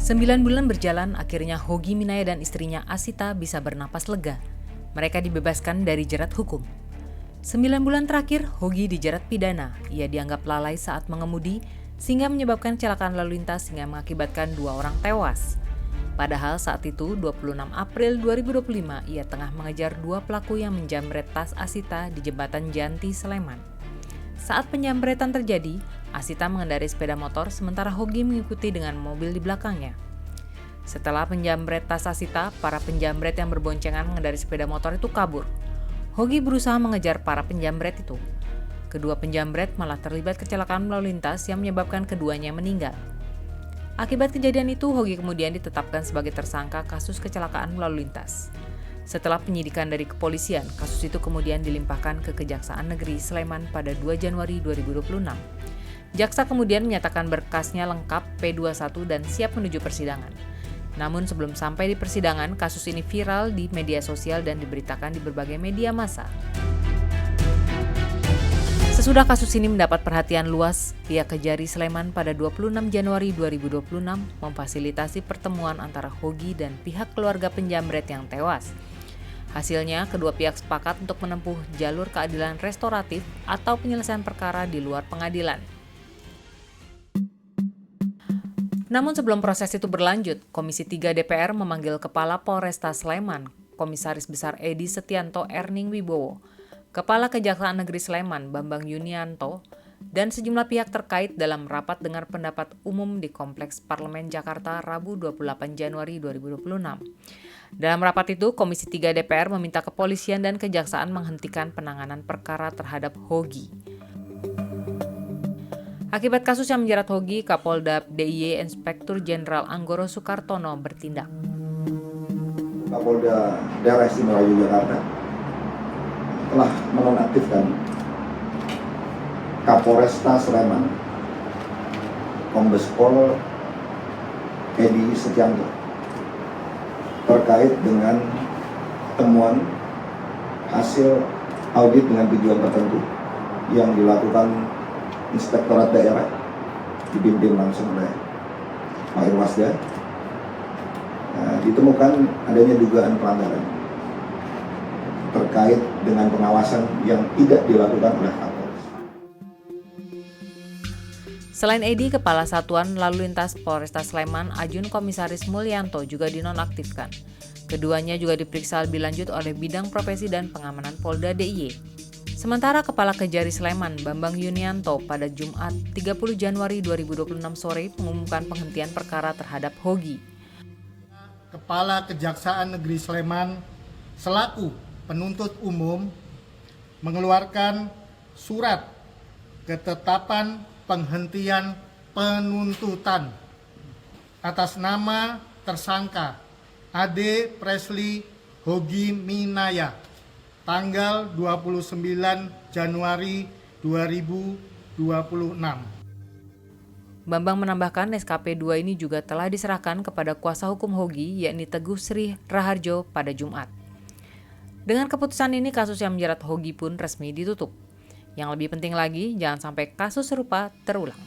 9 bulan berjalan, akhirnya Hogi Minaya dan istrinya Asita bisa bernapas lega. Mereka dibebaskan dari jerat hukum. 9 bulan terakhir, Hogi dijerat pidana. Ia dianggap lalai saat mengemudi, sehingga menyebabkan kecelakaan lalu lintas sehingga mengakibatkan 2 orang tewas. Padahal saat itu, 26 April 2025, ia tengah mengejar 2 pelaku yang menjamret tas Asita di Jembatan Janti, Sleman. Saat penjamretan terjadi, Asita mengendarai sepeda motor sementara Hogi mengikuti dengan mobil di belakangnya. Setelah penjamret tas Asita, para penjamret yang berboncengan mengendarai sepeda motor itu kabur. Hogi berusaha mengejar para penjamret itu. Kedua penjamret malah terlibat kecelakaan lalu lintas yang menyebabkan keduanya meninggal. Akibat kejadian itu, Hogi kemudian ditetapkan sebagai tersangka kasus kecelakaan lalu lintas. Setelah penyidikan dari kepolisian, kasus itu kemudian dilimpahkan ke Kejaksaan Negeri Sleman pada 2 Januari 2026. Jaksa kemudian menyatakan berkasnya lengkap P21 dan siap menuju persidangan. Namun sebelum sampai di persidangan, kasus ini viral di media sosial dan diberitakan di berbagai media massa. Sesudah kasus ini mendapat perhatian luas, pihak Kejari Sleman pada 26 Januari 2026 memfasilitasi pertemuan antara Hogi dan pihak keluarga penjamret yang tewas. Hasilnya, kedua pihak sepakat untuk menempuh jalur keadilan restoratif atau penyelesaian perkara di luar pengadilan. Namun sebelum proses itu berlanjut, Komisi 3 DPR memanggil Kepala Polresta Sleman, Komisaris Besar Edi Setianto Erning Wibowo, Kepala Kejaksaan Negeri Sleman Bambang Yunianto, dan sejumlah pihak terkait dalam rapat dengar pendapat umum di Kompleks Parlemen Jakarta Rabu 28 Januari 2026. Dalam rapat itu, Komisi 3 DPR meminta kepolisian dan kejaksaan menghentikan penanganan perkara terhadap Hogi. Akibat kasus yang menjerat Hogi, Kapolda DIY Inspektur Jenderal Anggoro Soekartono bertindak. Kapolda Daerah Istimewa Yogyakarta telah menonaktifkan Kapolresta Sleman, Kombes Pol Edi Setianto, terkait dengan temuan hasil audit dengan tujuan tertentu yang dilakukan Inspektorat Daerah dipimpin langsung oleh Pak Irwasda. Ditemukan adanya dugaan pelanggaran terkait dengan pengawasan yang tidak dilakukan oleh Kapolres. Selain Edi, Kepala Satuan Lalu Lintas Polresta Sleman Ajun Komisaris Mulyanto juga dinonaktifkan. Keduanya juga diperiksa lebih lanjut oleh Bidang Profesi dan Pengamanan Polda DIY. Sementara Kepala Kejari Sleman Bambang Yunianto pada Jumat 30 Januari 2026 sore mengumumkan penghentian perkara terhadap Hogi. Kepala Kejaksaan Negeri Sleman selaku penuntut umum mengeluarkan surat ketetapan penghentian penuntutan atas nama tersangka Ade Presley Hogi Minaya tanggal 29 Januari 2026. Bambang menambahkan SKP 2 ini juga telah diserahkan kepada kuasa hukum Hogi yakni Teguh Sri Raharjo pada Jumat. Dengan keputusan ini kasus yang menjerat Hogi pun resmi ditutup. Yang lebih penting lagi, jangan sampai kasus serupa terulang.